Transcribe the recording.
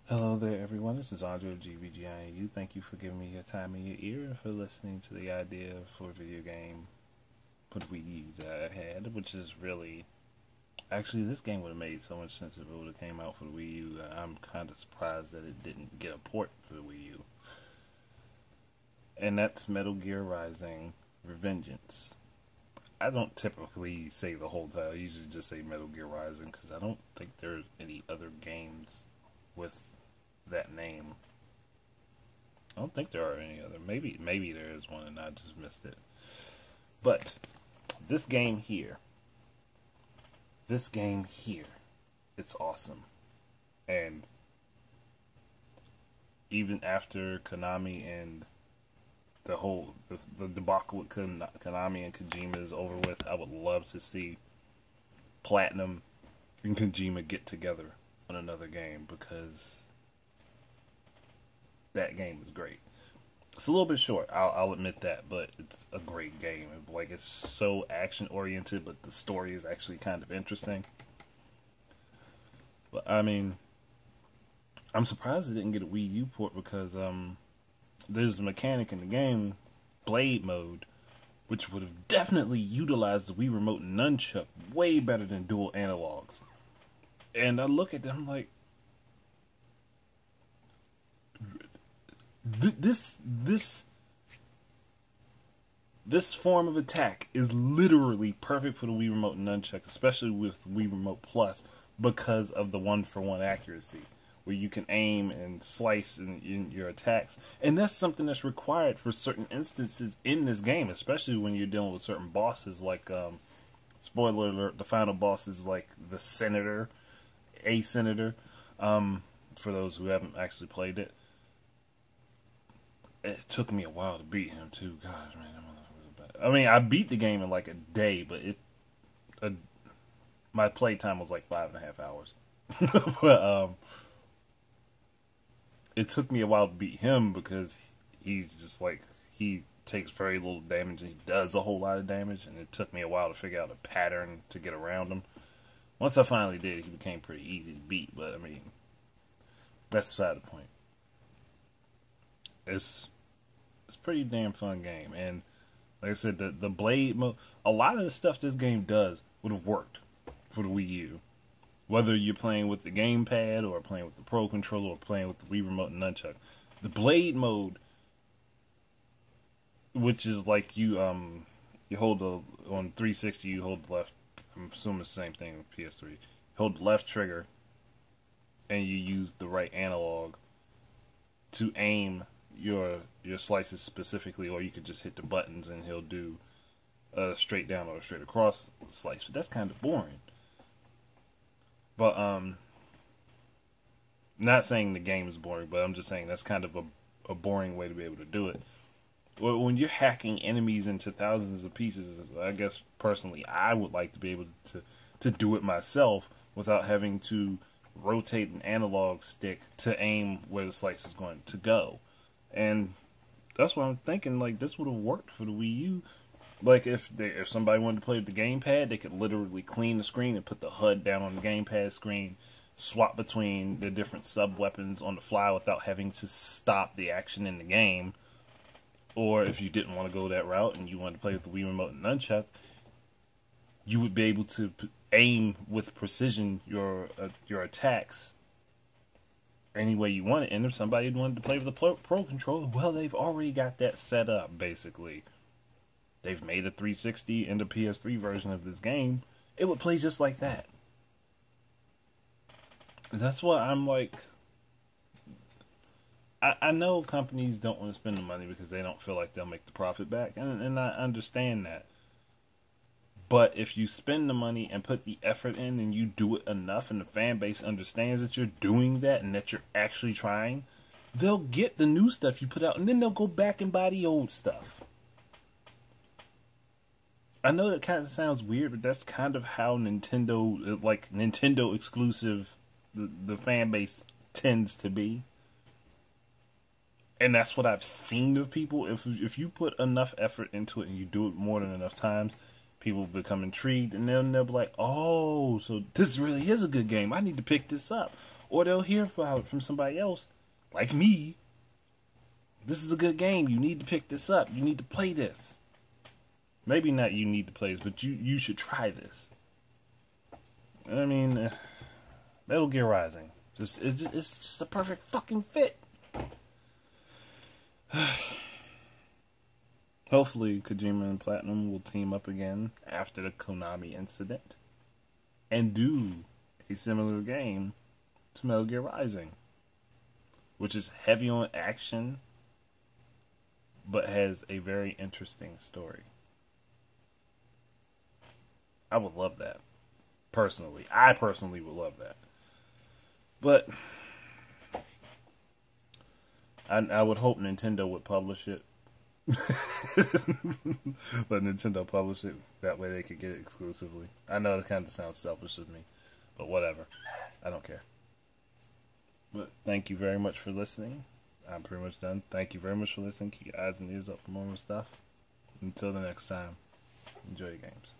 Hello there, everyone. This is Andre of GBGIU. Thank you for giving me your time and your ear and for listening to the idea for a video game for the Wii U that I had, which is really... Actually, this game would have made so much sense if it would have came out for the Wii U. I'm kind of surprised that it didn't get a port for the Wii U. And that's Metal Gear Rising Revengeance. I don't typically say the whole title. I usually just say Metal Gear Rising because I don't think there's any other games with that name. I don't think there are any other. Maybe there is one and I just missed it. But this game here, it's awesome. And even after Konami and the debacle with Konami and Kojima is over with, I would love to see Platinum and Kojima get together on another game because that game is great. It's a little bit short, I'll admit that, but it's a great game. Like, it's so action oriented, but the story is actually kind of interesting. But I mean, I'm surprised it didn't get a Wii U port because there's a mechanic in the game, Blade Mode, which would have definitely utilized the Wii Remote Nunchuck way better than dual analogs. And I look at them like, this form of attack is literally perfect for the Wii Remote Nunchuck, especially with Wii Remote Plus, because of the one-for-one accuracy, where you can aim and slice in your attacks. And that's something that's required for certain instances in this game, especially when you're dealing with certain bosses, like, spoiler alert, the final boss is like the Senator, a Senator, for those who haven't actually played it. It took me a while to beat him too. God, man, that motherfucker was bad. I mean, I beat the game in like a day, but my play time was like 5.5 hours. But it took me a while to beat him because he's just like, he takes very little damage and he does a whole lot of damage, and it took me a while to figure out a pattern to get around him. Once I finally did, he became pretty easy to beat, but I mean, that's beside the point. It's a pretty damn fun game, and like I said, the blade mode, a lot of the stuff this game does would have worked for the Wii U. Whether you're playing with the gamepad or playing with the Pro Controller or playing with the Wii Remote and Nunchuck. The blade mode, which is like you hold on 360, you hold the left, I'm assuming it's the same thing with PS3. You hold the left trigger and you use the right analog to aim your slices specifically, or you could just hit the buttons and he'll do a straight down or a straight across slice. But that's kind of boring. But not saying the game is boring, but I'm just saying that's kind of a boring way to be able to do it. When you're hacking enemies into thousands of pieces, I guess personally I would like to be able to do it myself without having to rotate an analog stick to aim where the slice is going to go. And that's what I'm thinking, like, this would have worked for the Wii U. Like, if somebody wanted to play with the gamepad, they could literally clean the screen and put the HUD down on the gamepad screen, swap between the different sub-weapons on the fly without having to stop the action in the game. Or if you didn't want to go that route and you wanted to play with the Wii Remote and Nunchuck, you would be able to aim with precision your attacks any way you want it. And if somebody wanted to play with the Pro Controller, well, they've already got that set up, basically. They've made a 360 and a PS3 version of this game. It would play just like that. That's why I'm like, I know companies don't want to spend the money because they don't feel like they'll make the profit back, and I understand that. But if you spend the money and put the effort in and you do it enough and the fan base understands that you're doing that and that you're actually trying, they'll get the new stuff you put out and then they'll go back and buy the old stuff. I know that kind of sounds weird, but that's kind of how Nintendo, like Nintendo exclusive, the fan base tends to be. And that's what I've seen of people. If you put enough effort into it and you do it more than enough times, people become intrigued, and they'll be like, oh, so this really is a good game. I need to pick this up. or they'll hear about it from somebody else, like me. This is a good game. You need to pick this up. You need to play this. Maybe not you need to play this, but you should try this. I mean, Metal Gear Rising. It's just a perfect fucking fit. Hopefully, Kojima and Platinum will team up again after the Konami incident and do a similar game to Metal Gear Rising, which is heavy on action, but has a very interesting story. I would love that. Personally. I personally would love that. But I would hope Nintendo would publish it. Let Nintendo publish it. That way they could get it exclusively. I know it kind of sounds selfish of me, but whatever. I don't care. But thank you very much for listening. I'm pretty much done. Thank you very much for listening. Keep your eyes and ears up for more stuff. Until the next time, enjoy your games.